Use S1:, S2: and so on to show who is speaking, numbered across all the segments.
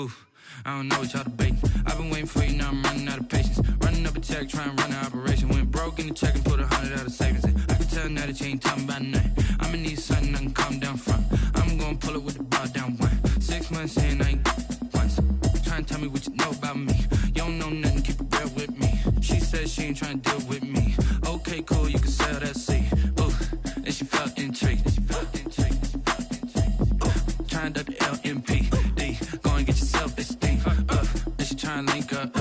S1: Ooh, I don't know what y'all debating. I've been waiting for you, now I'm running out of patience. Running up a check, trying to run an operation. Went broke in the check and put 100 out of savings in. I can tell now that you ain't talking about nothing. I'ma need something I can calm down from. I'm gonna pull it with the bar down one. 6 months in, I ain't once. Trying to tell me what you know about me. You don't know nothing, keep it real with me. She said she ain't trying to deal with me. Okay, cool, you can sell that seed. Ooh, and she felt intrigued. Trying to duck the LMP. Go and get yourself this thing. And she trying to link up.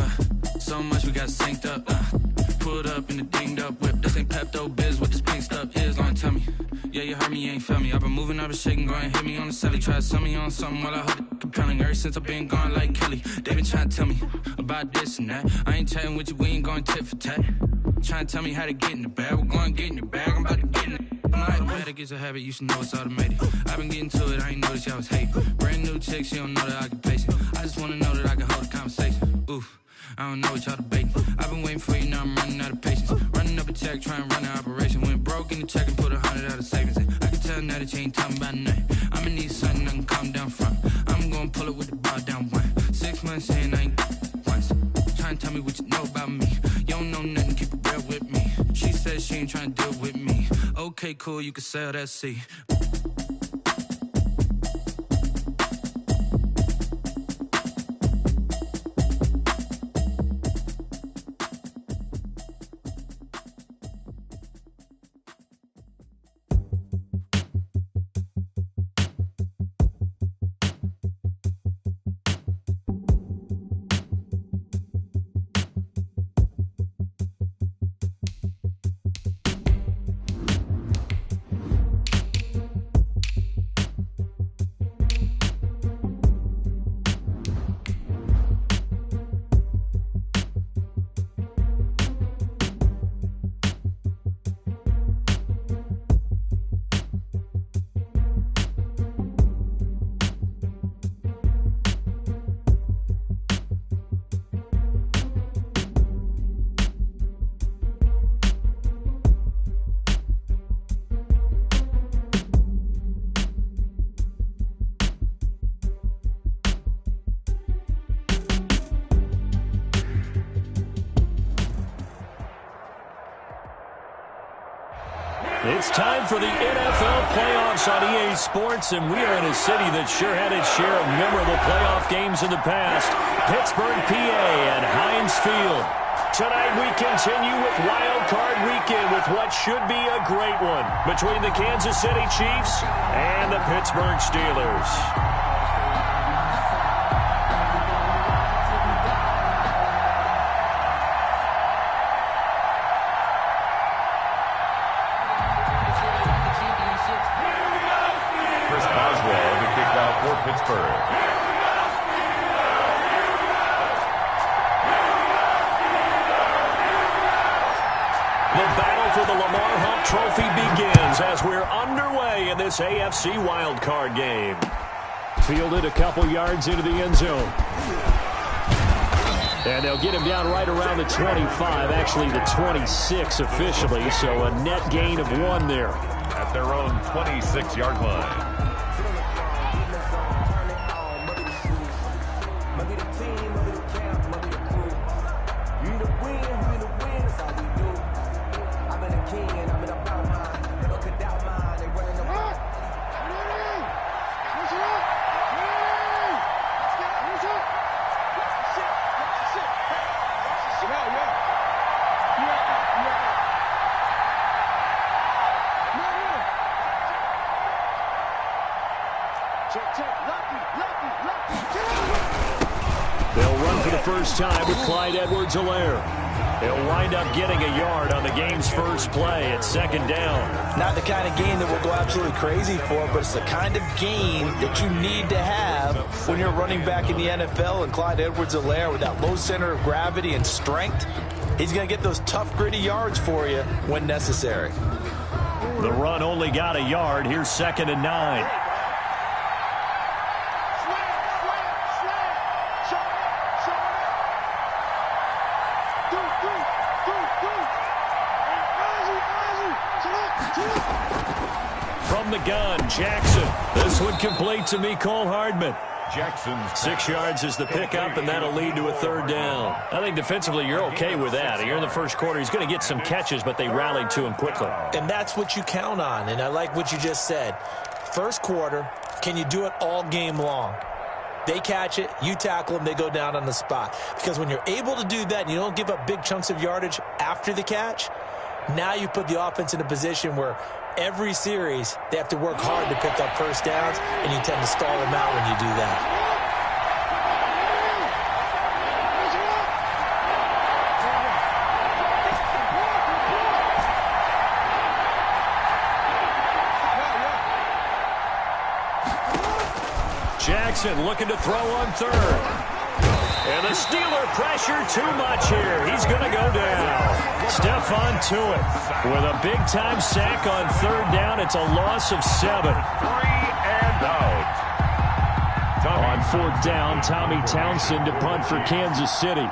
S1: So much we got synced up. Pulled up in the dinged up whip. This ain't Pepto-Biz, what this pink stuff is. Long tell me. Yeah, you heard me, you ain't felt me. I've been moving, I've been shaking, go and hit me on the celly. Try to sell me on something while I hold it compelling. Ever since I've been gone like Kelly, they been trying to tell me about this and that. I ain't chatting with you, we ain't going tit for tat. Trying to tell me how to get in the bag. We're going to get in the bag, I'm about to get in it. I'm like, automatic is a habit, you should know it's automated. I've been getting to it, I ain't noticed y'all was hating. Brand new chick, she don't know the occupation. I just wanna know that I can hold a conversation. Ooh, I don't know what y'all debating. I've been waiting for you, now I'm running out of patience. Running up a check, trying to run an operation. Went broke in the check and put 100 out of savings in. I can tell now that you ain't talking about nothing. I'ma need something I can calm down from. I'm gonna pull it with the bar down one. 6 months in, I ain't once. Trying to tell me what you know about me. You don't know nothing, keep it real with me. She said she ain't trying to deal with me. Okay, cool, you can sell that seed.
S2: It's time for the NFL playoffs on EA Sports, and we are in a city that sure had its share of memorable playoff games in the past. Pittsburgh, PA at Heinz Field. Tonight we continue with Wild Card Weekend with what should be a great one between the Kansas City Chiefs and the Pittsburgh Steelers.
S3: Pittsburgh.
S2: The battle for the Lamar Hunt Trophy begins as we're underway in this AFC wildcard game. Fielded a couple yards into the end zone. And they'll get him down right around the 25, actually the 26 officially, so a net gain of 1 there.
S3: At their own 26-yard line.
S2: They'll run for the first time with Clyde Edwards-Helaire. He'll wind up getting a yard on the game's first play at second down.
S4: Not the kind of game that we'll go absolutely crazy for, but it's the kind of game that you need to have when you're running back in the NFL. And Clyde Edwards-Helaire, with that low center of gravity and strength, he's going to get those tough, gritty yards for you when necessary.
S2: The run only got a yard. Here's 2nd and 9. From the gun, Jackson. This one complete to Mecole Hardman.
S3: Jackson's
S2: 6 yards is the pickup, and that'll lead to a third down. I think defensively you're okay with that. Here in the first quarter, he's going to get some catches, but they rallied to him quickly.
S4: And that's what you count on, and I like what you just said. First quarter, can you do it all game long? They catch it, you tackle them, they go down on the spot. Because when you're able to do that and you don't give up big chunks of yardage after the catch, now you put the offense in a position where every series they have to work hard to pick up first downs, and you tend to stall them out when you do that.
S2: Jackson looking to throw on third. And the Steeler pressure too much here. He's going to go down. Stephon Tuitt with a big-time sack on third down. It's a loss of 7.
S3: 3 and out.
S2: On fourth down, Tommy Townsend to punt for Kansas City.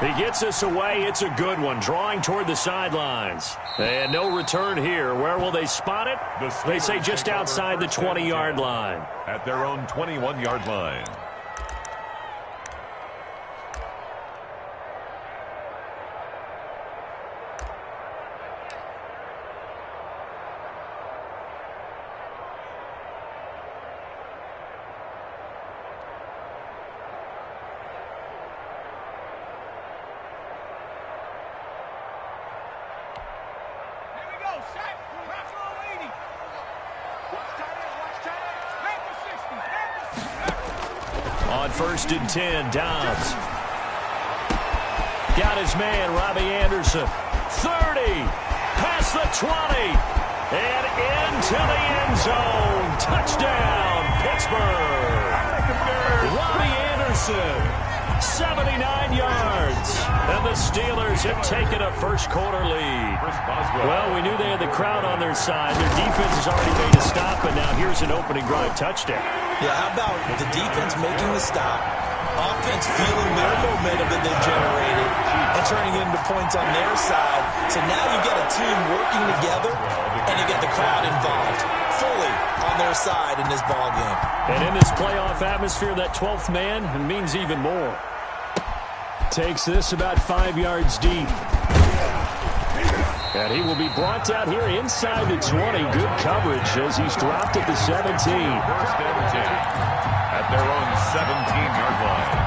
S2: He gets us away. It's a good one. Drawing toward the sidelines. And no return here. Where will they spot it? They say just outside the 20-yard line.
S3: At their own 21-yard line.
S2: On first and 10, Downs. Got his man, Robbie Anderson. 30, past the 20, and into the end zone. Touchdown, Pittsburgh. Robbie Anderson, 79 yards. And the Steelers have taken a first-quarter lead. Well, we knew they had the crowd on their side. Their defense has already made a stop, and now here's an opening drive touchdown.
S4: Yeah, how about the defense making the stop, offense feeling their momentum that they've generated, and turning it into points on their side. So now you get a team working together, and you get the crowd involved fully on their side in this ball game.
S2: And in this playoff atmosphere, that 12th man means even more. Takes this about 5 yards deep. And he will be brought down here inside the 20. Good coverage as he's dropped at the 17.
S3: First and 10 at their own 17-yard line.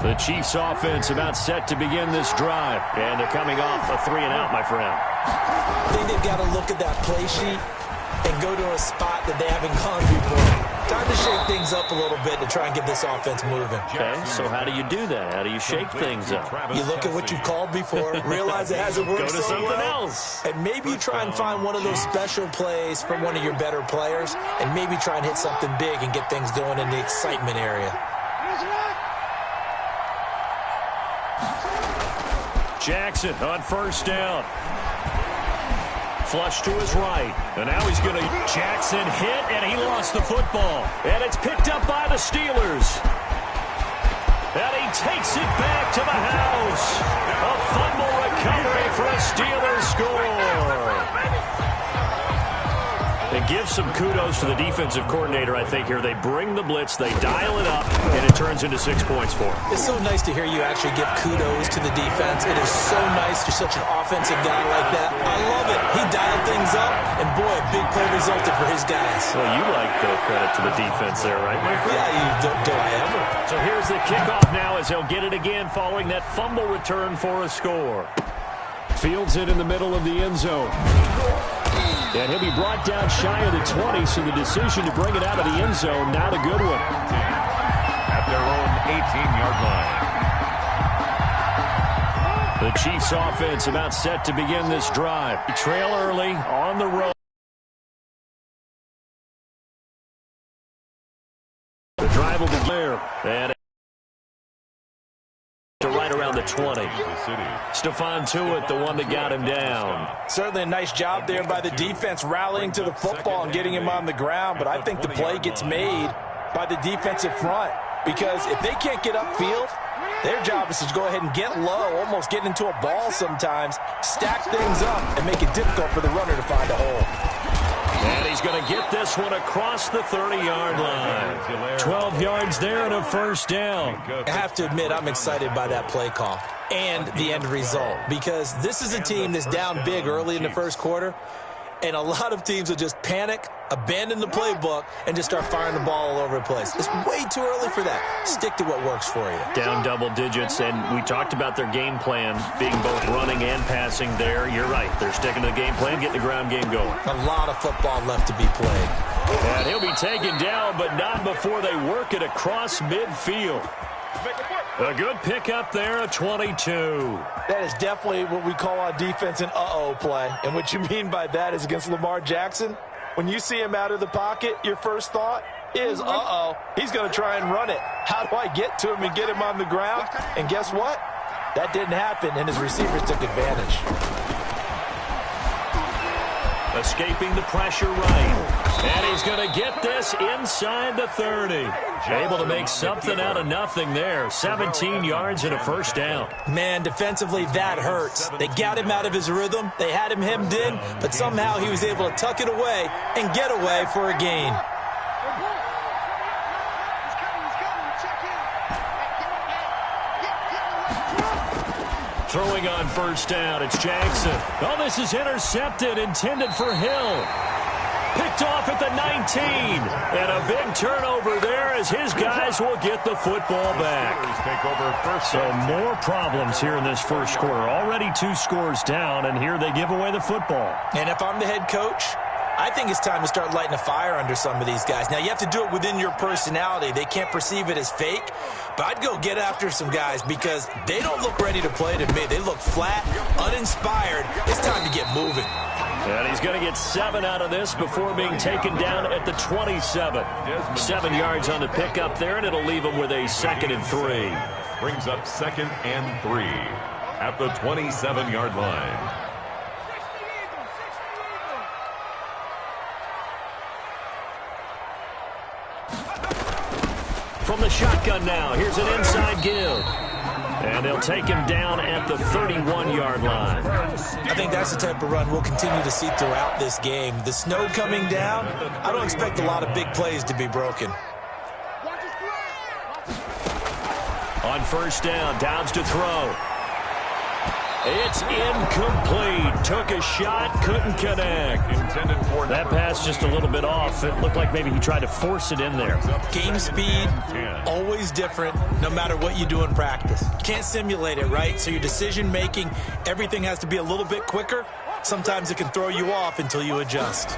S2: The Chiefs offense about set to begin this drive. And they're coming off a 3-and-out, my friend.
S4: I think they've got to look at that play sheet and go to a spot that they haven't gone before. Time to shake things up a little bit to try and get this offense moving.
S2: Okay, so how do you do that? How do you shake things up?
S4: You look at what you called before, realize it hasn't worked
S2: Go to
S4: so
S2: something
S4: well,
S2: else.
S4: and maybe you try and find one of those special plays from one of your better players, and maybe try and hit something big and get things going in the excitement area.
S2: Jackson on first down. Flush to his right. And now he's going to... Jackson hit, and he lost the football. And it's picked up by the Steelers. And he takes it back to the house. A fumble recovery for a Steelers score. It gives some kudos to the defensive coordinator, I think, here. They bring the blitz, they dial it up, and it turns into 6 points for them.
S4: It's so nice to hear you actually give kudos to the defense. It is so nice to such an offensive guy like that. I love it. He dialed things up, and boy, a big play resulted for his guys.
S2: Well, you like the credit to the defense there, right, my friend?
S4: Yeah, do I ever.
S2: So here's the kickoff now as he'll get it again following that fumble return for a score. Fields it in the middle of the end zone. And he'll be brought down shy of the 20, so the decision to bring it out of the end zone, not a good one.
S3: At their own 18-yard line.
S2: The Chiefs offense about set to begin this drive. Trail early on the road. The drive will be there. And to right around the 20. Stephon Tuitt, the one that got him down.
S4: Certainly a nice job there by the defense rallying to the football and getting him on the ground, but I think the play gets made by the defensive front. because if they can't get upfield, their job is to go ahead and get low, almost get into a ball sometimes, stack things up, and make it difficult for the runner to find a hole.
S2: And he's going to get this one across the 30-yard line. 12 yards there and a first down.
S4: I have to admit, I'm excited by that play call and the end result, because this is a team that's down big early in the first quarter, and a lot of teams will just panic, abandon the playbook, and just start firing the ball all over the place. It's way too early for that. Stick to what works for you.
S2: Down double digits, and we talked about their game plan being both running and passing there. You're right. They're sticking to the game plan, getting the ground game going.
S4: A lot of football left to be played.
S2: And he'll be taken down, but not before they work it across midfield. A good pickup there, a 22.
S4: That is definitely what we call on defense an uh-oh play. And what you mean by that is against Lamar Jackson, when you see him out of the pocket, your first thought is, uh-oh, he's going to try and run it. How do I get to him and get him on the ground? And guess what? That didn't happen, and his receivers took advantage.
S2: Escaping the pressure right. And he's going to get this inside the 30. Able to make something out of nothing there. 17 yards and a first down.
S4: Man, defensively, that hurts. They got him out of his rhythm. They had him hemmed in, but somehow he was able to tuck it away and get away for a gain.
S2: Throwing on first down, it's Jackson. Oh, this is intercepted, intended for Hill. Picked off at the 19. And a big turnover there as his guys will get the football back. So more problems here in this first quarter. Already 2 scores down, and here they give away the football.
S4: And if I'm the head coach, I think it's time to start lighting a fire under some of these guys. Now, you have to do it within your personality. They can't perceive it as fake. But I'd go get after some guys because they don't look ready to play to me. They look flat, uninspired. It's time to get moving.
S2: And he's going to get 7 out of this before being taken down at the 27. 7 yards on the pickup there, and it'll leave him with a 2nd and 3.
S3: Brings up 2nd and 3 at the 27-yard line.
S2: From the shotgun now, here's an inside give. And they'll take him down at the 31-yard line.
S4: I think that's the type of run we'll continue to see throughout this game. The snow coming down, I don't expect a lot of big plays to be broken.
S2: On first down, Downs to throw. It's incomplete. Took a shot, couldn't connect. That pass just a little bit off. It looked like maybe he tried to force it in there.
S4: Game speed, always different, no matter what you do in practice. Can't simulate it, right? So your decision-making, everything has to be a little bit quicker. Sometimes it can throw you off until you adjust.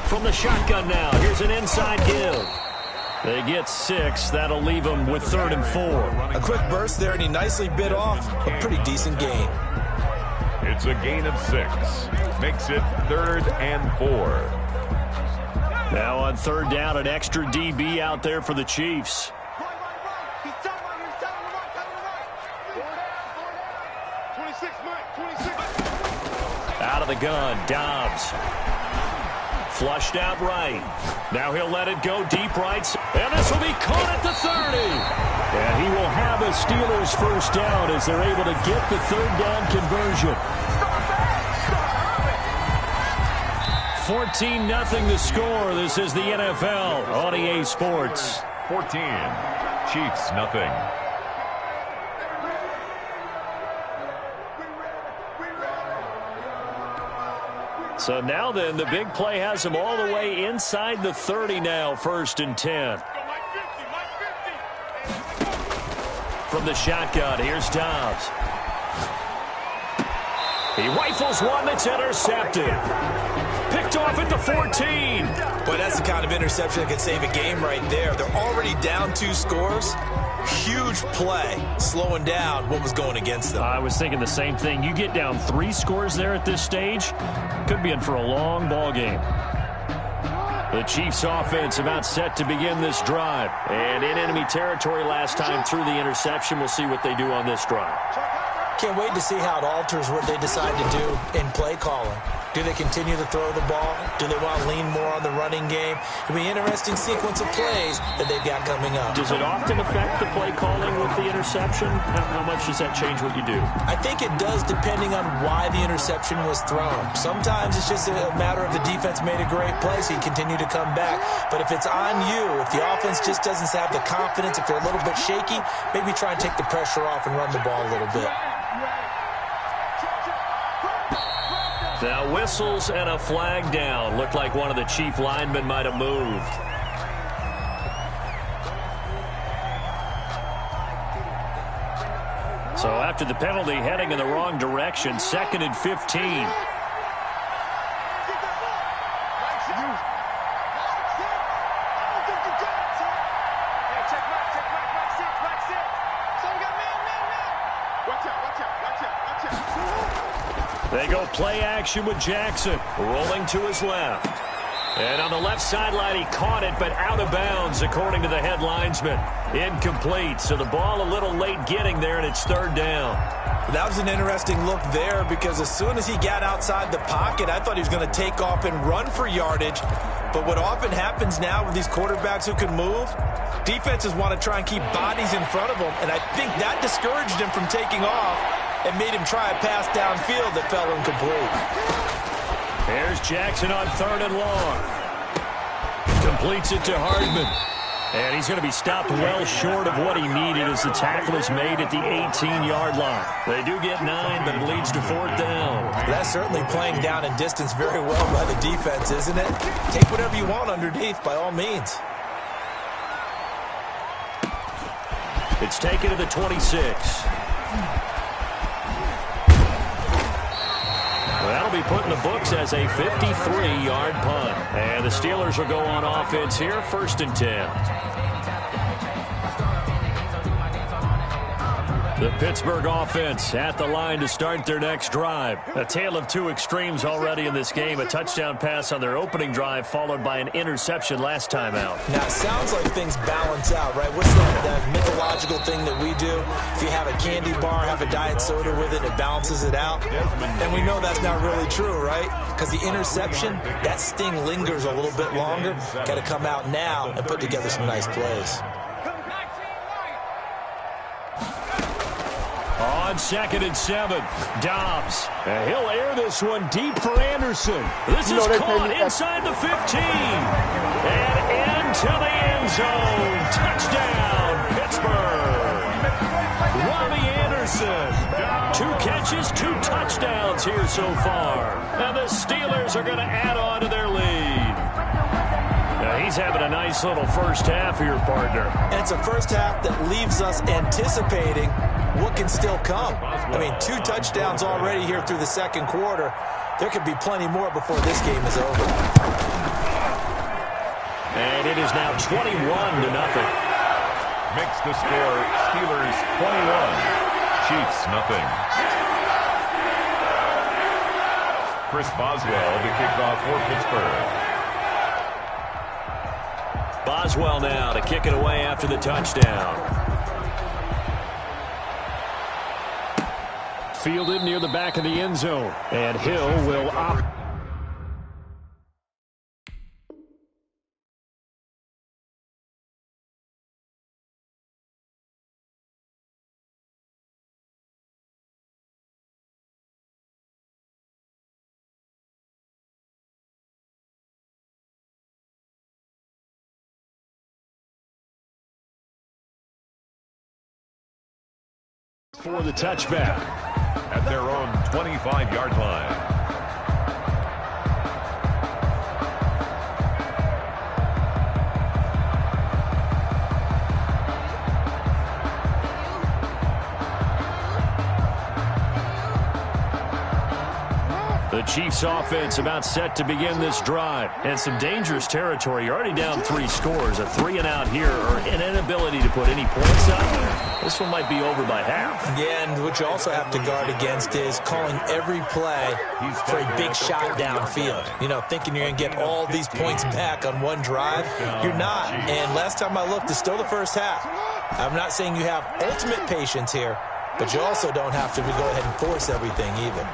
S2: From the shotgun now, here's an inside give. They get 6. That'll leave them with 3rd and 4.
S4: A quick burst there, and he nicely bit off a pretty decent gain.
S3: It's a gain of 6. Makes it 3rd and 4.
S2: Now on 3rd down, an extra DB out there for the Chiefs. Out of the gun, Dobbs. Flushed out right. Now he'll let it go deep right. And this will be caught at the 30. And he will have a Steelers first down as they're able to get the 3rd down conversion. 14-0 the score. This is the NFL on EA Sports.
S3: 14. Chiefs, nothing.
S2: So now then, the big play has him all the way inside the 30 now, 1st and 10. From the shotgun, here's Dobbs. He rifles one that's intercepted. Picked off at the 14.
S4: Boy, that's the kind of interception that could save a game right there. They're already down 2 scores. Huge play, slowing down what was going against them.
S2: I was thinking the same thing. You get down 3 scores there at this stage, could be in for a long ball game. The Chiefs offense about set to begin this drive. And in enemy territory last time through the interception. We'll see what they do on this drive.
S4: Can't wait to see how it alters what they decide to do in play calling. Do they continue to throw the ball? Do they want to lean more on the running game? It'll be an interesting sequence of plays that they've got coming up.
S2: Does it often affect the play calling with the interception? How much does that change what you do?
S4: I think it does depending on why the interception was thrown. Sometimes it's just a matter of the defense made a great play, so you continue to come back. But if it's on you, if the offense just doesn't have the confidence, if they're a little bit shaky, maybe try and take the pressure off and run the ball a little bit.
S2: Now whistles and a flag down. Looked like one of the Chief linemen might have moved. So after the penalty, heading in the wrong direction, 2nd and 15. They go play action with Jackson, rolling to his left. And on the left sideline, he caught it, but out of bounds, according to the head linesman. Incomplete, so the ball a little late getting there, and it's 3rd down.
S4: That was an interesting look there because as soon as he got outside the pocket, I thought he was going to take off and run for yardage. But what often happens now with these quarterbacks who can move, defenses want to try and keep bodies in front of them, and I think that discouraged him from taking off and made him try a pass downfield that fell incomplete.
S2: There's Jackson on 3rd and long. Completes it to Hardman. And he's going to be stopped well short of what he needed as the tackle is made at the 18-yard line. They do get 9, but it leads to 4th down.
S4: That's certainly playing down in distance very well by the defense, isn't it? Take whatever you want underneath, by all means.
S2: It's taken to the 26. That'll be put in the books as a 53-yard punt. And the Steelers will go on offense here, 1st and 10. The Pittsburgh offense at the line to start their next drive. A tale of two extremes already in this game. A touchdown pass on their opening drive, followed by an interception last time out.
S4: Now, it sounds like things balance out, right? What's that mythological thing that we do? If you have a candy bar, have a diet soda with it, it balances it out. And we know that's not really true, right? Because the interception, that sting lingers a little bit longer. Got to come out now and put together some nice plays.
S2: On 2nd and 7, Dobbs. He'll air this one deep for Anderson. This is caught inside the 15. And into the end zone. Touchdown, Pittsburgh. Robbie Anderson. 2 catches, 2 touchdowns here so far. And the Steelers are going to add on to their lead. Now he's having a nice little first half here, partner.
S4: And it's a first half that leaves us anticipating what can still come. I mean, 2 touchdowns already here through the second quarter. There could be plenty more before this game is over.
S2: And it is now 21-0.
S3: Makes the score Steelers 21, Chiefs nothing. Chris Boswell to kick off for Pittsburgh.
S2: Boswell now to kick it away after the touchdown. Fielded near the back of the end zone. And Hill will opt. For the touchback.
S3: At their own 25-yard line.
S2: The Chiefs offense about set to begin this drive. And some dangerous territory. You're already down 3 scores. A 3-and-out here or an inability to put any points up. This one might be over by half.
S4: Yeah, and what you also have to guard against is calling every play for a big shot downfield. You know, thinking you're going to get all these points back on one drive. You're not. And last time I looked, it's still the first half. I'm not saying you have ultimate patience here, but you also don't have to go ahead and force everything either.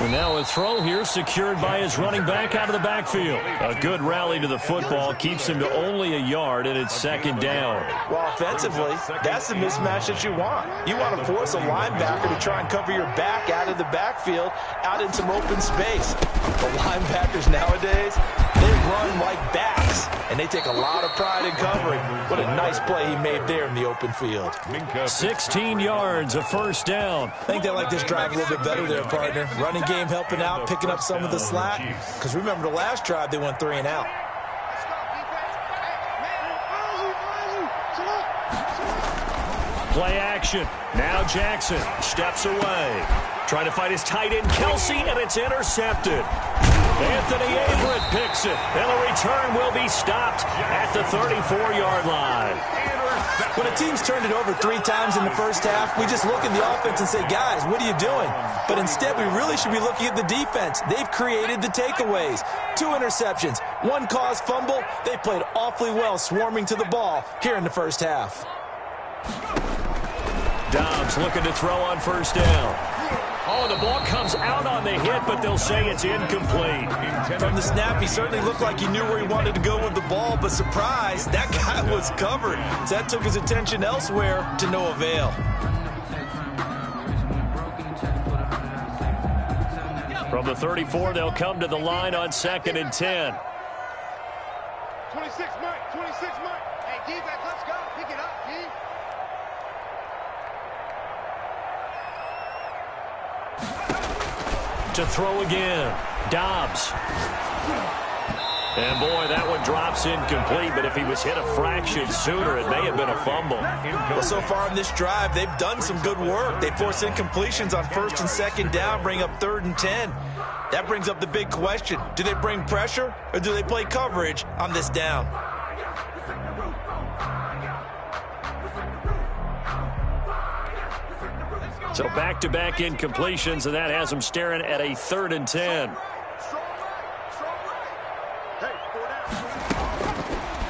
S2: And now a throw here secured by his running back out of the backfield. A good rally to the football keeps him to only a yard, and it's second down.
S4: Well, offensively, that's the mismatch that you want. You want to force a linebacker to try and cover your back out of the backfield, out in some open space. The linebackers nowadays, they run like backs, and they take a lot of pride in covering. What a nice play he made there in the open field.
S2: 16 yards, a first down.
S4: I think they like this drive a little bit better there, partner. Running game helping out, picking up some of the slack. Because remember the last drive, they went 3 and out.
S2: Play action. Now Jackson steps away. Trying to fight his tight end, Kelsey, and it's intercepted. Anthony Averett picks it, and the return will be stopped at the 34-yard line.
S4: When a team's turned it over 3 times in the first half, we just look at the offense and say, guys, what are you doing? But instead, we really should be looking at the defense. They've created the takeaways. 2 interceptions, 1 caused fumble. They played awfully well swarming to the ball here in the first half.
S2: Dobbs looking to throw on first down. Oh, the ball comes out on the hit, but they'll say it's incomplete.
S4: From the snap, he certainly looked like he knew where he wanted to go with the ball, but surprise, that guy was covered. So that took his attention elsewhere to no avail.
S2: From the 34, they'll come to the line on 2nd and 10.
S5: 26, Mike. 26, Mike. Hey, defense, let's go. Pick it up, D.
S2: To throw again. Dobbs. And boy, that one drops incomplete, but if he was hit a fraction sooner, it may have been a fumble.
S4: Well, so far in this drive, they've done some good work. They force incompletions on 1st and 2nd down, bring up 3rd and 10. That brings up the big question. Do they bring pressure or do they play coverage on this down?
S2: So back-to-back incompletions, and that has them staring at a 3rd and 10.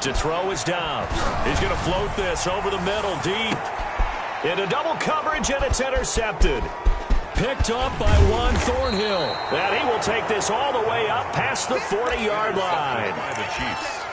S2: To throw is Dobbs. He's going to float this over the middle, deep. Into double coverage, and it's intercepted. Picked up by Juan Thornhill. And he will take this all the way up past the 40-yard line.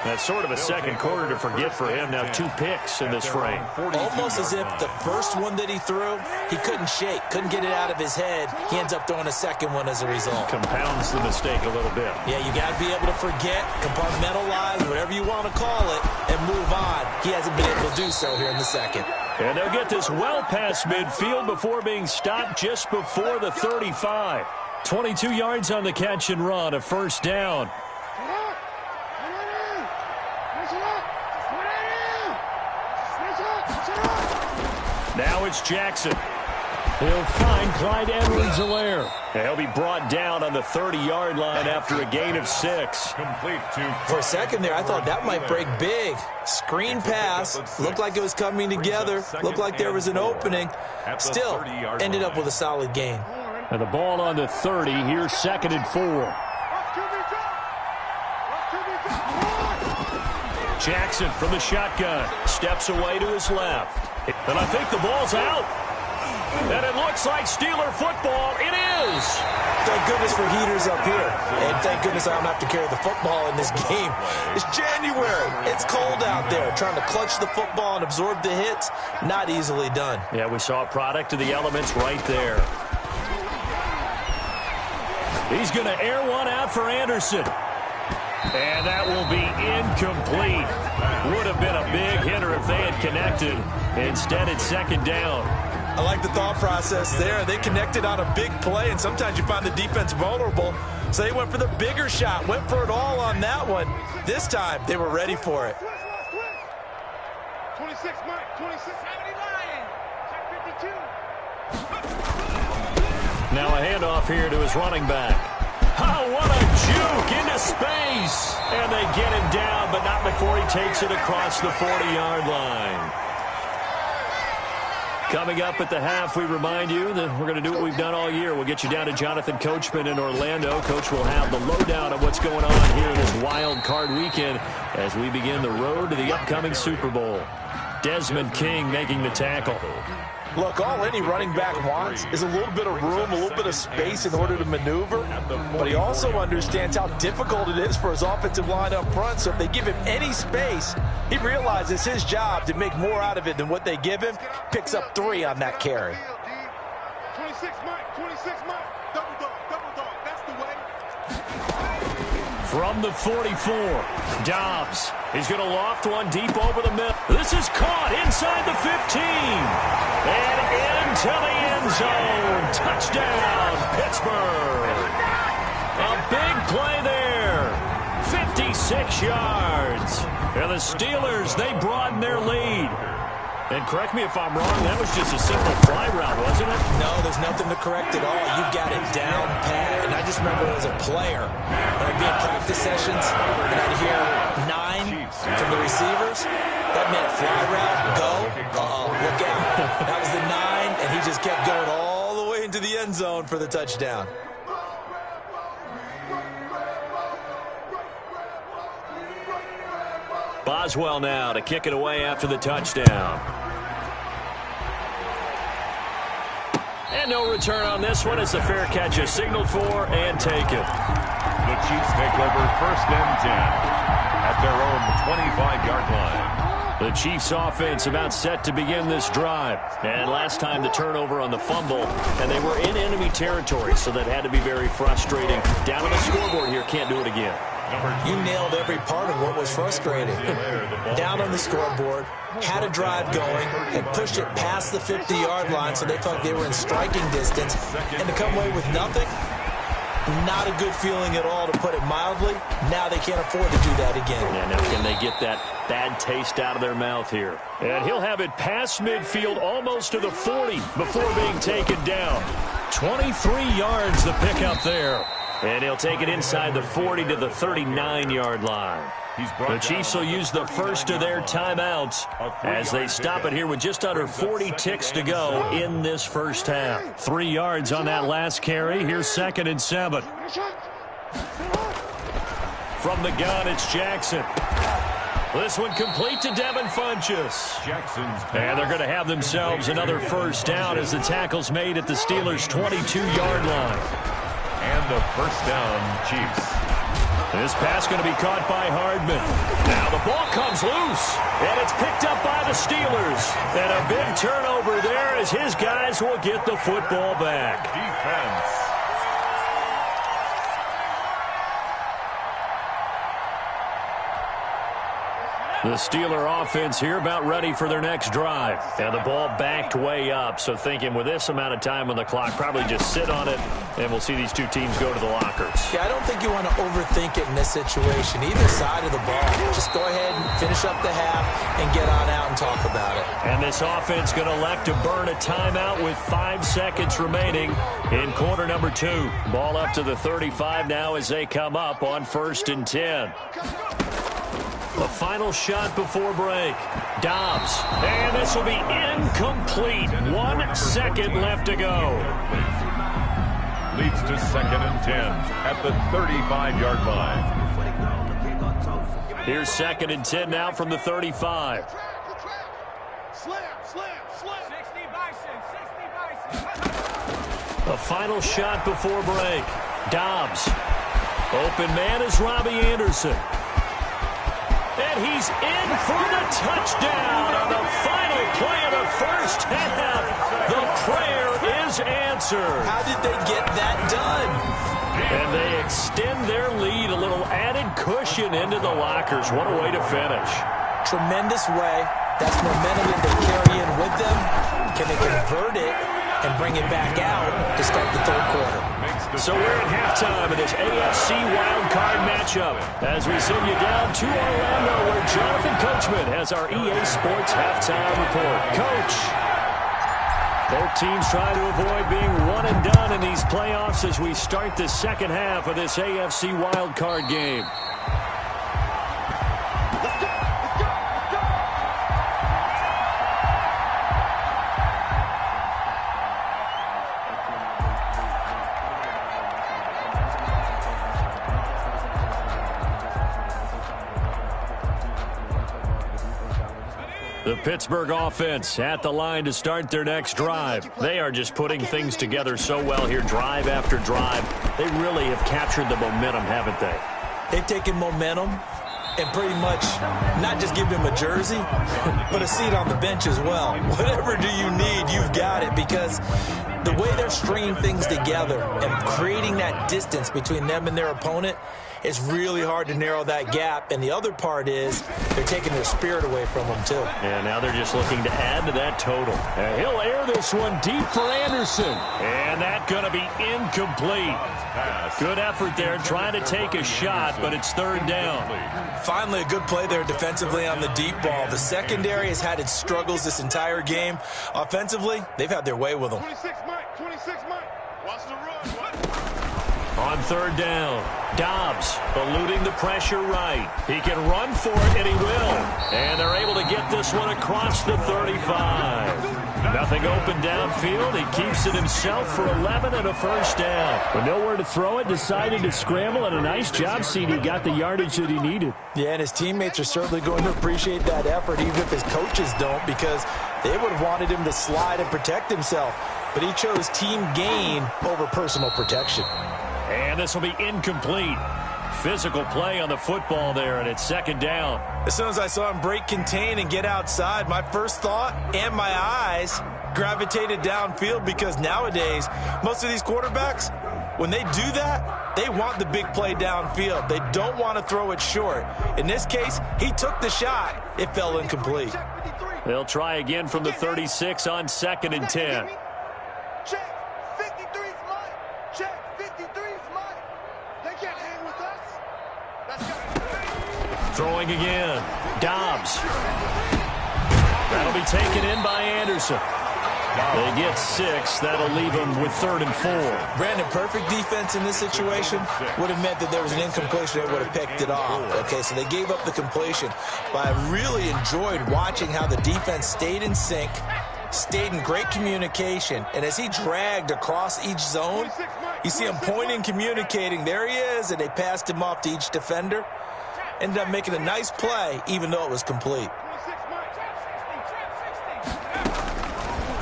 S2: That's sort of a second quarter to forget for him. Now 2 picks in this frame.
S4: Almost as if the first one that he threw, he couldn't shake, couldn't get it out of his head. He ends up throwing a second one as a result.
S2: Compounds the mistake a little bit.
S4: Yeah, you got to be able to forget, compartmentalize, whatever you want to call it, and move on. He hasn't been able to do so here in the second.
S2: And they'll get this well past midfield before being stopped just before the 35. 22 yards on the catch and run, a first down. Now it's Jackson. He'll find Clyde Edwards-Helaire. He'll be brought down on the 30-yard line after a gain of 6.
S4: For a second there, I thought that might break big. Screen pass. Looked like it was coming together. Looked like there was an opening. Still, ended up with a solid gain.
S2: And the ball on the 30. Here's 2nd and 4. Jackson from the shotgun. Steps away to his left. And I think the ball's out. And it looks like Steeler football. It is.
S4: Thank goodness for heaters up here. And thank goodness I don't have to carry the football in this game. It's January. It's cold out there. Trying to clutch the football and absorb the hits, not easily done.
S2: Yeah, we saw a product of the elements right there. He's going to air one out for Anderson. And that will be incomplete. Would have been a big hitter if they had connected. Instead, it's 2nd down.
S4: I like the thought process there. They connected on a big play, and sometimes you find the defense vulnerable. So they went for the bigger shot, went for it all on that one. This time, they were ready for it.
S5: 26, Mike. 26.
S2: Now a handoff here to his running back. Oh, what a juke into space. And they get him down, but not before he takes it across the 40-yard line. Coming up at the half, we remind you that we're going to do what we've done all year. We'll get you down to Jonathan Coachman in Orlando. Coach will have the lowdown of what's going on here this wild card weekend as we begin the road to the upcoming Super Bowl. Desmond King making the tackle.
S4: Look, all any running back wants is a little bit of room, a little bit of space in order to maneuver, but he also understands how difficult it is for his offensive line up front, so if they give him any space, he realizes his job to make more out of it than what they give him, picks up 3 on that carry.
S5: 26 Mike, double dog, that's the way.
S2: From the 44, Dobbs. He's going to loft one deep over the middle. This is caught inside the 15. And into the end zone. Touchdown, Pittsburgh. A big play there. 56 yards. And the Steelers, they broaden their lead. And correct me if I'm wrong, that was just a simple fly route, wasn't it?
S4: No, there's nothing to correct at all. You got it down pat. And I just remember as a player, when I'd be in practice sessions, and I'd hear 9 from the receivers. That meant fly route, go, look out. That was the 9, and he just kept going all the way into the end zone for the touchdown.
S2: Boswell now to kick it away after the touchdown. And no return on this one as the fair catch is signaled for and taken.
S3: The Chiefs take over 1st and 10 at their own 25-yard line.
S2: The Chiefs offense about set to begin this drive. And last time the turnover on the fumble, and they were in enemy territory, so that had to be very frustrating. Down on the scoreboard here, can't do it again.
S4: You nailed every part of what was frustrating. Down on the scoreboard, had a drive going, had pushed it past the 50-yard line so they felt they were in striking distance, and to come away with nothing, not a good feeling at all, to put it mildly. Now they can't afford to do that again.
S2: Yeah, now can they get that bad taste out of their mouth here? And he'll have it past midfield almost to the 40 before being taken down. 23 yards the pickup there. And he'll take it inside the 40 to the 39-yard line. The Chiefs will use the first of their timeouts as they stop it here with just under 40 ticks to go in this first half. 3 yards on that last carry. Here's 2nd and 7. From the gun, it's Jackson. This one complete to Devin Funchess. And they're going to have themselves another first down as the tackle's made at the Steelers' 22-yard line.
S3: And a first down, Chiefs.
S2: This pass going to be caught by Hardman. Now the ball comes loose, and it's picked up by the Steelers. And a big turnover there as his guys will get the football back.
S3: Defense.
S2: The Steeler offense here about ready for their next drive. And the ball backed way up, so thinking with this amount of time on the clock, probably just sit on it, and we'll see these two teams go to the lockers.
S4: Yeah, I don't think you want to overthink it in this situation. Either side of the ball. Just go ahead and finish up the half and get on out and talk about it.
S2: And this offense going to elect to burn a timeout with 5 seconds remaining in quarter number 2. Ball up to the 35 now as they come up on 1st and 10. The final shot before break. Dobbs. And this will be incomplete. 1 second left to go.
S3: Leads to 2nd and 10 at the 35-yard line.
S2: Here's 2nd and 10 now from the 35.
S5: Slam. 60 Bison.
S2: The final shot before break. Dobbs. Open man is Robbie Anderson. And he's in for the touchdown on the final play of the first half. The prayer is answered.
S4: How did they get that done?
S2: And they extend their lead, a little added cushion into the lockers. What a way to finish.
S4: Tremendous way. That's momentum that they carry in with them. Can they convert it and bring it back out to start the 3rd quarter?
S2: So we're at halftime of this AFC wildcard matchup as we send you down to Orlando where Jonathan Coachman has our EA Sports halftime report. Coach, both teams try to avoid being one and done in these playoffs as we start the second half of this AFC wildcard game. The Pittsburgh offense at the line to start their next drive. They are just putting things together so well here, drive after drive. They really have captured the momentum, haven't they?
S4: They've taken momentum and pretty much not just give him a jersey, but a seat on the bench as well. Whatever do you need, you've got it, because the way they're stringing things together and creating that distance between them and their opponent, it's really hard to narrow that gap. And the other part is they're taking their spirit away from them, too.
S2: And now they're just looking to add to that total. And he'll air this one deep for Anderson. And that's going to be incomplete. Good effort there, trying to take a shot, but it's third down.
S4: Finally, a good play there defensively on the deep ball. The secondary has had its struggles this entire game. Offensively, they've had their way with them.
S5: 26 Mike. Watch the run.
S2: On third down, Dobbs eluding the pressure right. He can run for it, and he will. And they're able to get this one across the 35. Nothing open downfield. He keeps it himself for 11 and a first down.
S6: But nowhere to throw it, decided to scramble, and a nice job seeing he got the yardage that he needed.
S4: Yeah, and his teammates are certainly going to appreciate that effort, even if his coaches don't, because they would have wanted him to slide and protect himself. But he chose team gain over personal protection.
S2: And this will be incomplete. Physical play on the football there, and it's second down.
S4: As soon as I saw him break contain and get outside, my first thought and my eyes gravitated downfield, because nowadays, most of these quarterbacks, when they do that, they want the big play downfield. They don't want to throw it short. In this case, he took the shot. It fell incomplete.
S2: They'll try again from the 36 on 2nd and 10.
S5: Check. 53's mine. Check. 53's mine. They can't hang with us. That's got
S2: Throwing again. Dobbs. That'll be taken in by Anderson. They get 6. That'll leave them with 3rd and 4.
S4: Brandon, perfect defense in this situation would have meant that there was an incompletion. They would have picked it off. Okay, so they gave up the completion. But I really enjoyed watching how the defense stayed in sync, stayed in great communication, and as he dragged across each zone, you see him pointing, communicating. There he is, and they passed him off to each defender. Ended up making a nice play, even though it was complete.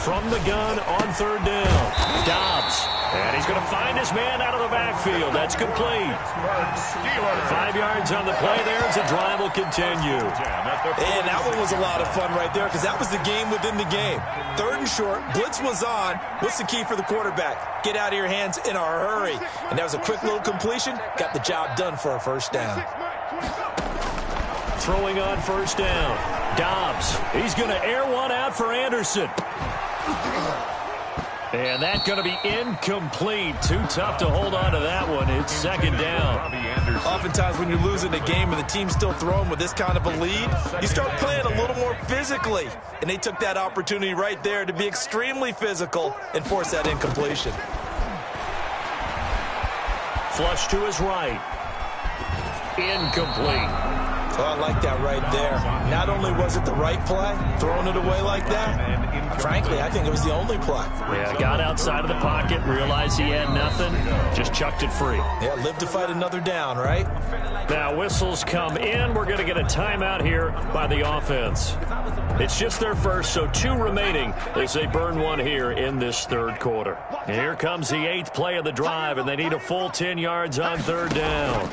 S2: From the gun on 3rd down. Dobbs. And he's going to find his man out of the backfield. That's complete. 5 yards on the play there as the drive will continue.
S4: And that one was a lot of fun right there, because that was the game within the game. 3rd and short, blitz was on. What's the key for the quarterback? Get out of your hands in a hurry. And that was a quick little completion. Got the job done for a first down.
S2: Throwing on 1st down. Dobbs. He's going to air one out for Anderson. And that's going to be incomplete. Too tough to hold on to that one. It's 2nd down.
S4: Oftentimes when you're losing a game and the team's still throwing with this kind of a lead, you start playing a little more physically. And they took that opportunity right there to be extremely physical and force that incompletion.
S2: Flush to his right. Incomplete.
S4: Oh, I like that right there. Not only was it the right play, throwing it away like that, frankly, I think it was the only play.
S2: Yeah, got outside of the pocket, realized he had nothing, just chucked it free.
S4: Yeah, live to fight another down, right?
S2: Now whistles come in. We're going to get a timeout here by the offense. It's just their first, so 2 remaining as they burn one here in this 3rd quarter. Here comes the 8th play of the drive, and they need a full 10 yards on 3rd down.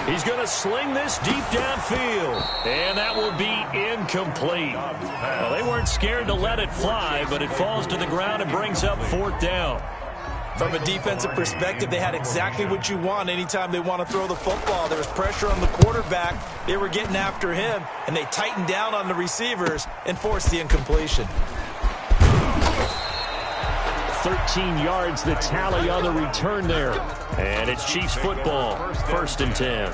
S2: He's going to sling this deep downfield, and that will be incomplete. Well, they weren't scared to let it fly, but it falls to the ground and brings up 4th down.
S4: From a defensive perspective, they had exactly what you want anytime they want to throw the football. There was pressure on the quarterback. They were getting after him, and they tightened down on the receivers and forced the incompletion.
S2: 13 yards, the tally on the return there. And it's Chiefs football, 1st and 10.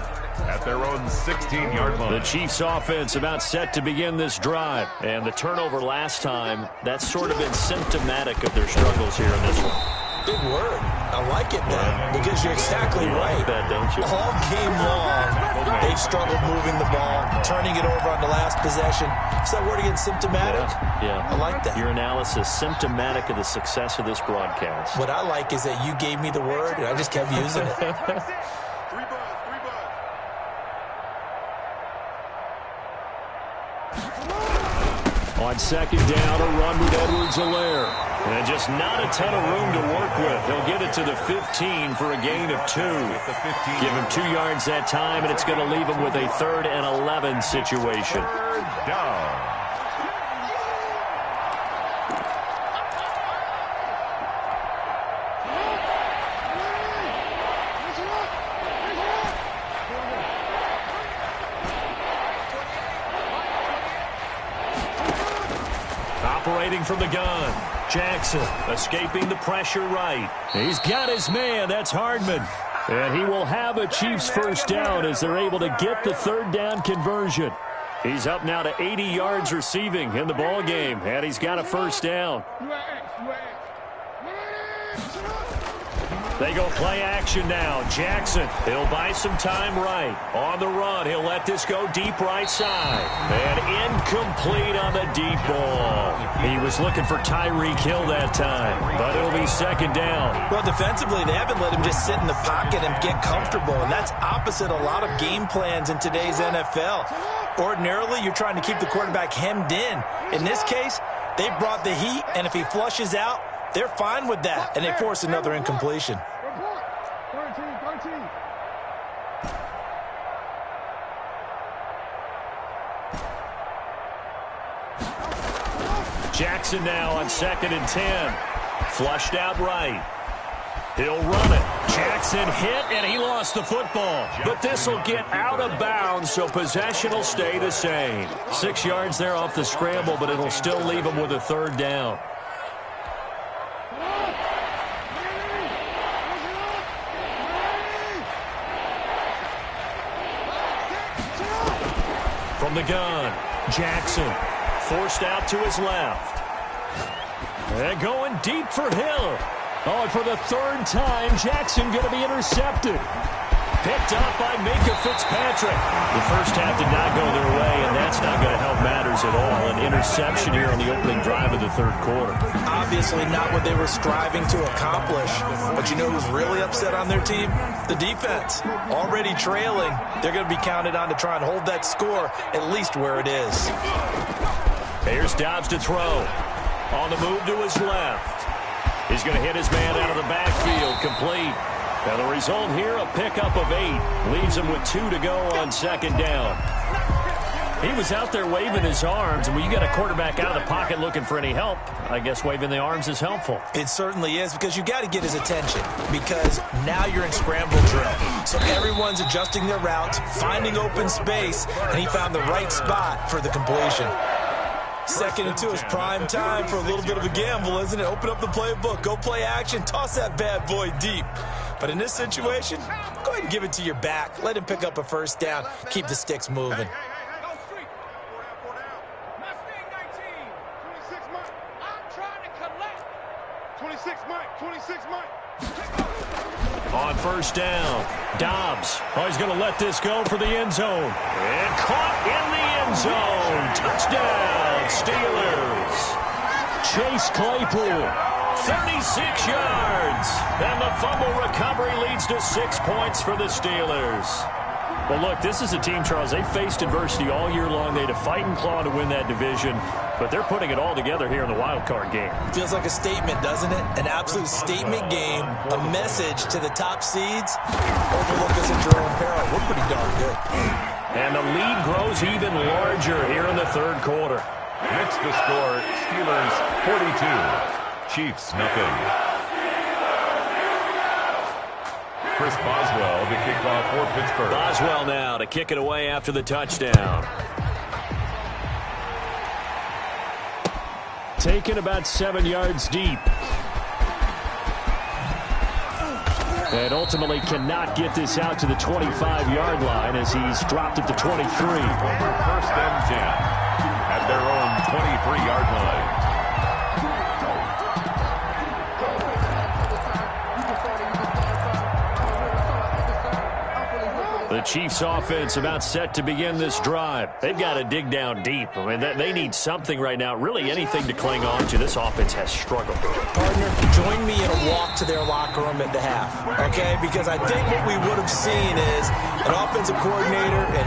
S3: At their own 16-yard line.
S2: The Chiefs offense about set to begin this drive. And the turnover last time, that's sort of been symptomatic of their struggles here in this one.
S4: Big word. I like it, man, because you're exactly right.
S2: Like that, don't you?
S4: All game long, they've struggled moving the ball, turning it over on the last possession. Is that word again, symptomatic?
S2: Yeah.
S4: I like that.
S2: Your analysis, symptomatic of the success of this broadcast.
S4: What I like is that you gave me the word, and I just kept using it.
S2: On second down, a run with Edwards-Helaire. And just not a ton of room to work with. He'll get it to the 15 for a gain of 2. Give him 2 yards that time, and it's going to leave him with a 3rd and 11 situation.
S3: Third down.
S2: Operating from the gun. Jackson escaping the pressure right. He's got his man. That's Hardman. And he will have a Chiefs first down as they're able to get the 3rd down conversion. He's up now to 80 yards receiving in the ball game, and he's got a first down. They go play action now. Jackson, he'll buy some time right. On the run, he'll let this go deep right side. And incomplete on the deep ball. He was looking for Tyreek Hill that time, but it'll be second down.
S4: Well, defensively, they haven't let him just sit in the pocket and get comfortable, and that's opposite a lot of game plans in today's NFL. Ordinarily, you're trying to keep the quarterback hemmed in. In this case, they brought the heat, and if he flushes out, they're fine with that, and they force another incompletion.
S2: Jackson now on 2nd and 10. Flushed out right. He'll run it. Jackson hit, and he lost the football. But this will get out of bounds, so possession will stay the same. 6 yards there off the scramble, but it'll still leave him with a 3rd down. From the gun, Jackson forced out to his left. And going deep for Hill. Oh, and for the 3rd time, Jackson going to be intercepted. Picked up by Minkah Fitzpatrick. The first half did not go their way, and that's not going to help matters at all. An interception here on the opening drive of the 3rd quarter.
S4: Obviously not what they were striving to accomplish. But you know who's really upset on their team? The defense. Already trailing. They're going to be counted on to try and hold that score at least where it is.
S2: Here's Dobbs to throw. On the move to his left. He's going to hit his man out of the backfield. Complete. Now the result here, a pickup of 8. Leaves him with 2 to go on 2nd down. He was out there waving his arms, and when you got a quarterback out of the pocket looking for any help, I guess waving the arms is helpful.
S4: It certainly is, because you got to get his attention, because now you're in scramble drill. So everyone's adjusting their routes, finding open space, and he found the right spot for the completion. 2nd and 2 is prime time for a little bit of a gamble, isn't it? Open up the playbook, go play action, toss that bad boy deep. But in this situation, go ahead and give it to your back. Let him pick up a first down. Keep the sticks moving.
S2: On first down, Dobbs. Oh, he's going to let this go for the end zone. And caught in the end zone. Touchdown, Steelers. Chase Claypool, 36 yards. And the fumble recovery leads to 6 points for the Steelers. Well, look, this is a team, Charles, they faced adversity all year long. They had to fight and claw to win that division, but they're putting it all together here in the wild card game.
S4: Feels like a statement, doesn't it? An absolute statement game, a message to the top seeds. Overlook us at your own peril. We're pretty darn good.
S2: And the lead grows even larger here in the 3rd quarter.
S3: Next the score, Steelers 42, Chiefs nothing. Chris Boswell to kick off for Pittsburgh.
S2: Boswell now to kick it away after the touchdown. Taken about 7 yards deep. And ultimately cannot get this out to the 25-yard line as he's dropped at the 23.
S3: First and 10 at their own 23-yard line.
S2: The Chiefs offense about set to begin this drive. They've got to dig down deep. I mean, they need something right now, really anything to cling on to. This offense has struggled.
S4: Partner, join me in a walk to their locker room at the half, okay? Because I think what we would have seen is an offensive coordinator and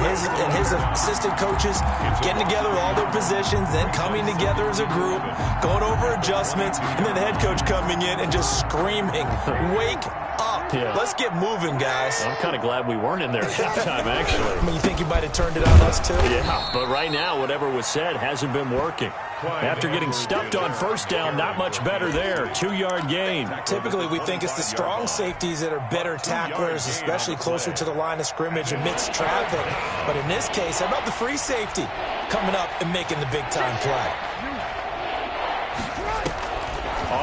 S4: his assistant coaches getting together with all their positions, then coming together as a group, going over adjustments, and then the head coach coming in and just screaming, "Wake up.
S2: Yeah.
S4: Let's get moving, guys."
S2: I'm kind of glad we weren't in there at halftime, actually.
S4: I mean, you think you might have turned it on us, too?
S2: Yeah, but right now, whatever was said hasn't been working. After getting stuffed on first down, not much better there. 2-yard gain.
S4: Typically, we think it's the strong safeties that are better tacklers, especially closer to the line of scrimmage amidst traffic. But in this case, how about the free safety coming up and making the big-time play?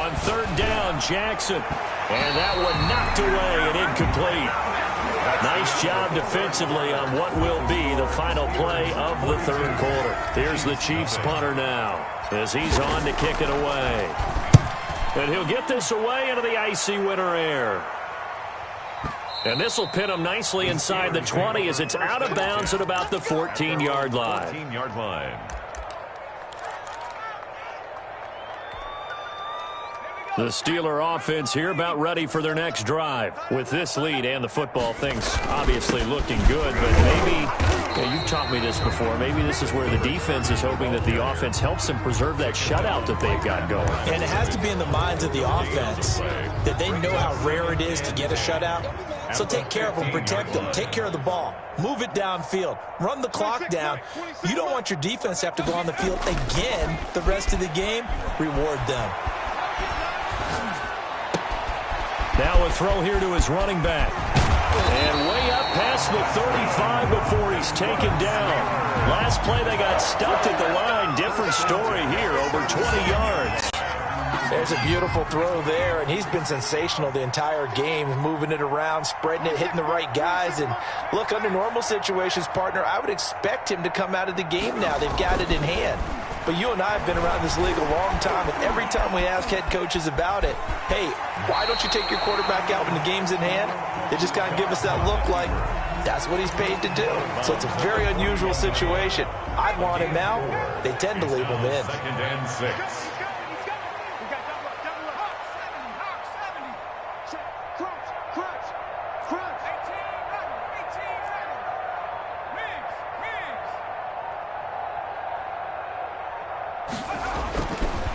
S2: On third down, Jackson. And that one knocked away and incomplete. Nice job defensively on what will be the final play of the third quarter. Here's the Chiefs punter now as he's on to kick it away. And he'll get this away into the icy winter air. And this will pin him nicely inside the 20 as it's out of bounds at about the 14-yard line.
S3: 14-yard line.
S2: The Steeler offense here about ready for their next drive. With this lead and the football, things obviously looking good, but maybe, you've taught me this before, maybe this is where the defense is hoping that the offense helps them preserve that shutout that they've got going.
S4: And it has to be in the minds of the offense that they know how rare it is to get a shutout. So take care of them, protect them, take care of the ball, move it downfield, run the clock down. You don't want your defense to have to go on the field again the rest of the game. Reward them.
S2: Now a throw here to his running back. And way up past the 35 before he's taken down. Last play they got stuffed at the line. Different story here, over 20 yards.
S4: There's a beautiful throw there, and he's been sensational the entire game, moving it around, spreading it, hitting the right guys. And look, under normal situations, partner, I would expect him to come out of the game now. They've got it in hand. But you and I have been around this league a long time, and every time we ask head coaches about it, hey, why don't you take your quarterback out when the game's in hand? They just kind of give us that look like that's what he's paid to do. So it's a very unusual situation. I'd want him out. They tend to leave him in.
S3: 2nd and 6.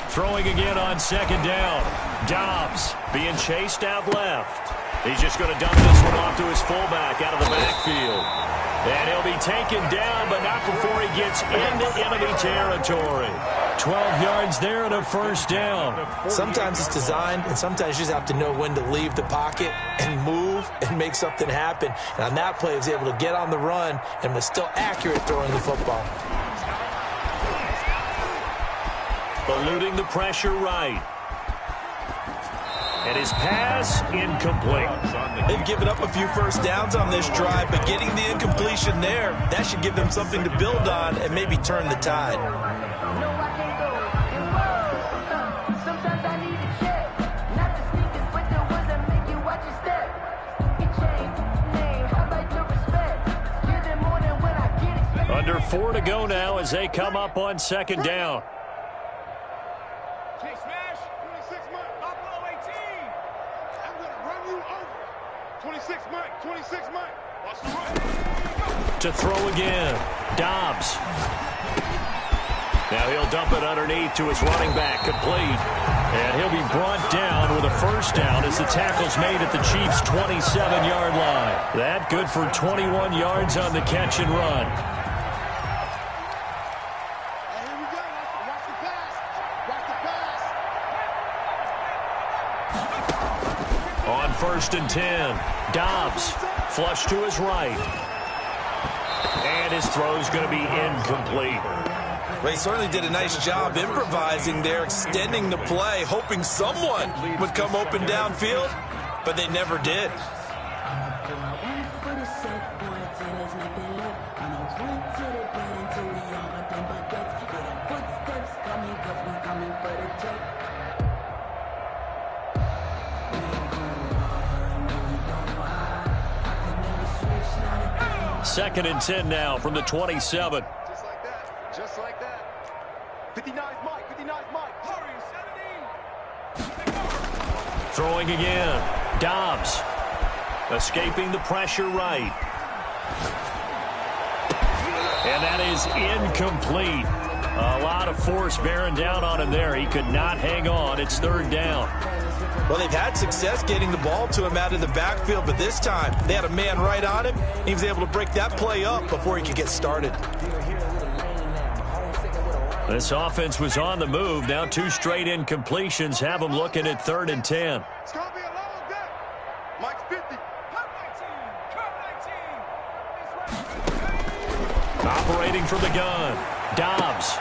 S2: Throwing again on 2nd down. Dobbs being chased out left. He's just going to dump this one off to his fullback out of the backfield. And he'll be taken down, but not before he gets into enemy territory. 12 yards there and a first down.
S4: Sometimes it's designed, and sometimes you just have to know when to leave the pocket and move and make something happen. And on that play, he was able to get on the run and was still accurate throwing the football.
S2: Eluding the pressure right. And his pass incomplete.
S4: They've given up a few first downs on this drive, but getting the incompletion there, that should give them something to build on and maybe turn the tide.
S2: Under 4 to go now as they come up on 2nd down.
S5: 26 Mike. Watch the run.
S2: To throw again. Dobbs. Now he'll dump it underneath to his running back. Complete. And he'll be brought down with a first down as the tackle's made at the Chiefs' 27-yard line. That good for 21 yards on the catch and run.
S5: Here we go. Watch the pass. Watch the pass.
S2: On 1st and 10. Dobbs, flush to his right. And his throw's going to be incomplete.
S4: They certainly did a nice job improvising there, extending the play, hoping someone would come open downfield, but they never did.
S2: 2nd and 10 now from the 27.
S5: Just like that. Just like that. 59's Mike. 59's Mike. Hurry, 17.
S2: Throwing again. Dobbs. Escaping the pressure right. And that is incomplete. A lot of force bearing down on him there. He could not hang on. It's 3rd down.
S4: Well, they've had success getting the ball to him out of the backfield, but this time they had a man right on him. He was able to break that play up before he could get started.
S2: This offense was on the move. Now 2 straight incompletions have them looking at 3rd and 10.
S5: It's going to be a long day. Mike's 50.
S2: Operating from the gun. Dobbs.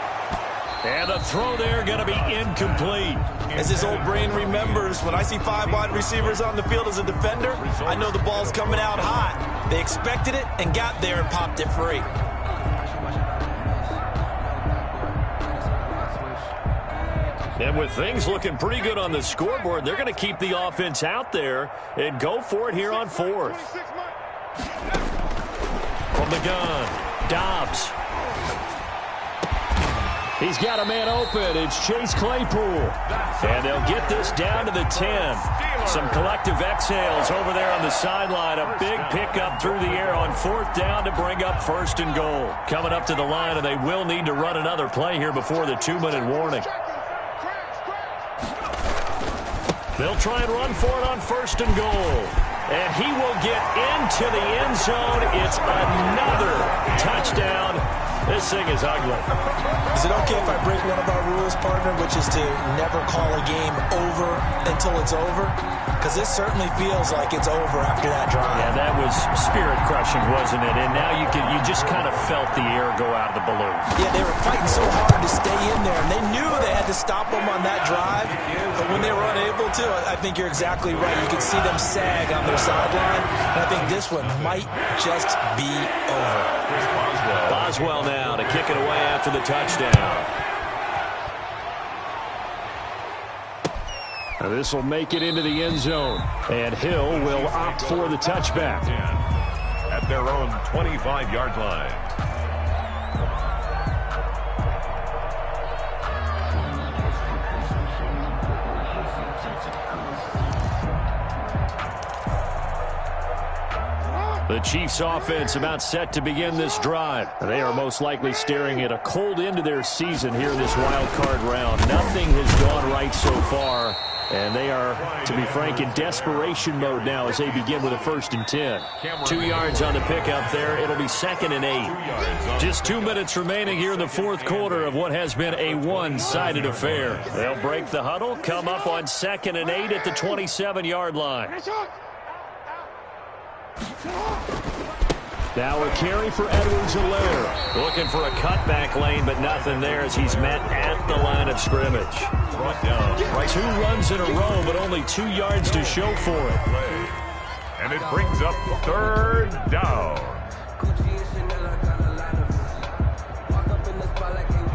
S2: And the throw there going to be incomplete.
S4: As his old brain remembers, when I see 5 wide receivers on the field as a defender, I know the ball's coming out hot. They expected it and got there and popped it free.
S2: And with things looking pretty good on the scoreboard, they're going to keep the offense out there and go for it here on 4th. From the gun, Dobbs. He's got a man open. It's Chase Claypool. And they'll get this down to the 10. Some collective exhales over there on the sideline. A big pickup through the air on 4th down to bring up 1st and goal. Coming up to the line, and they will need to run another play here before the 2-minute warning. They'll try and run for it on 1st and goal. And he will get into the end zone. It's another touchdown. This thing is ugly.
S4: Is it okay if I break one of our rules, partner, which is to never call a game over until it's over? Because this certainly feels like it's over after that drive.
S2: Yeah, that was spirit-crushing, wasn't it? And now you just kind of felt the air go out of the balloon.
S4: Yeah, they were fighting so hard to stay in there, and they knew they had to stop them on that drive. But when they were unable to, I think you're exactly right. You could see them sag on their sideline, and I think this one might just be over.
S2: Boswell now to kick it away after the touchdown.
S6: Now this will make it into the end zone, and Hill will opt for the touchback.
S3: At their own 25-yard line.
S2: The Chiefs offense about set to begin this drive. They are most likely staring at a cold end to their season here in this wild card round. Nothing has gone right so far, and they are, to be frank, in desperation mode now as they begin with a 1st and 10. 2 yards on the pickup there. It'll be 2nd and 8. Just 2 minutes remaining here in the 4th quarter of what has been a one-sided affair. They'll break the huddle, come up on 2nd and 8 at the 27-yard line.
S6: Now a carry for Edwards-Helaire.
S2: Looking for a cutback lane, but nothing there as he's met at the line of scrimmage.
S3: Brought down.
S2: 2 runs in a row, but only 2 yards to show for it.
S3: And it brings up 3rd down.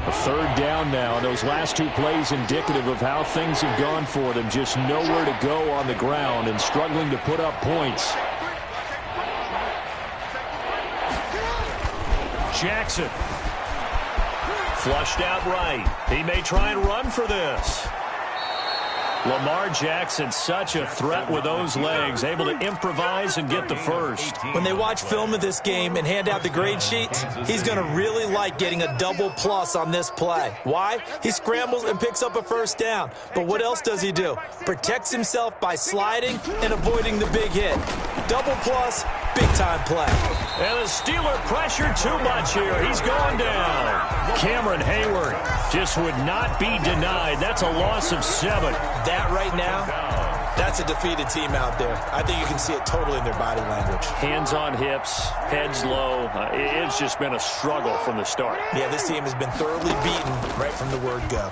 S6: A 3rd down now, and those last 2 plays indicative of how things have gone for them. Just nowhere to go on the ground and struggling to put up points.
S2: Jackson. Flushed out right. He may try and run for this. Lamar Jackson, such a threat with those legs, able to improvise and get the first.
S4: When they watch film of this game and hand out the grade sheets, he's going to really like getting a double plus on this play. Why? He scrambles and picks up a 1st down. But what else does he do? Protects himself by sliding and avoiding the big hit. Double plus, big-time play.
S2: And the Steeler pressure too much here. He's going down. Cameron Hayward just would not be denied. That's a loss of 7.
S4: That right now, that's a defeated team out there. I think you can see it totally in their body language.
S2: Hands on hips, heads low. It's just been a struggle from the start.
S4: Yeah, this team has been thoroughly beaten right from the word go.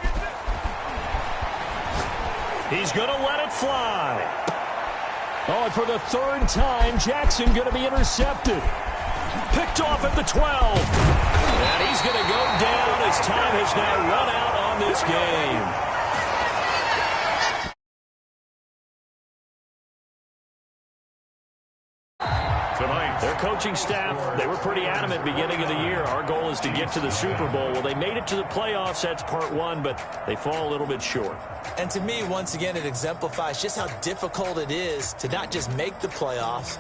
S2: He's going to let it fly.
S6: Oh, and for the 3rd time, Jackson going to be intercepted.
S2: Picked off at the 12. And he's going to go down as time has now run out on this game. Tonight, they're coaching staff, they were pretty adamant beginning of the year. Our goal is to get to the Super Bowl. Well, they made it to the playoffs. That's part one, but they fall a little bit short.
S4: And to me, once again, it exemplifies just how difficult it is to not just make the playoffs,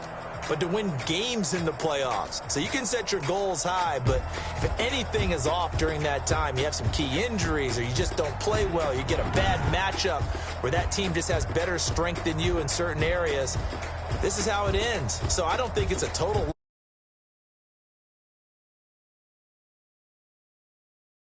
S4: but to win games in the playoffs. So you can set your goals high, but if anything is off during that time, you have some key injuries or you just don't play well, you get a bad matchup where that team just has better strength than you in certain areas, this is how it ends. So I don't think it's a total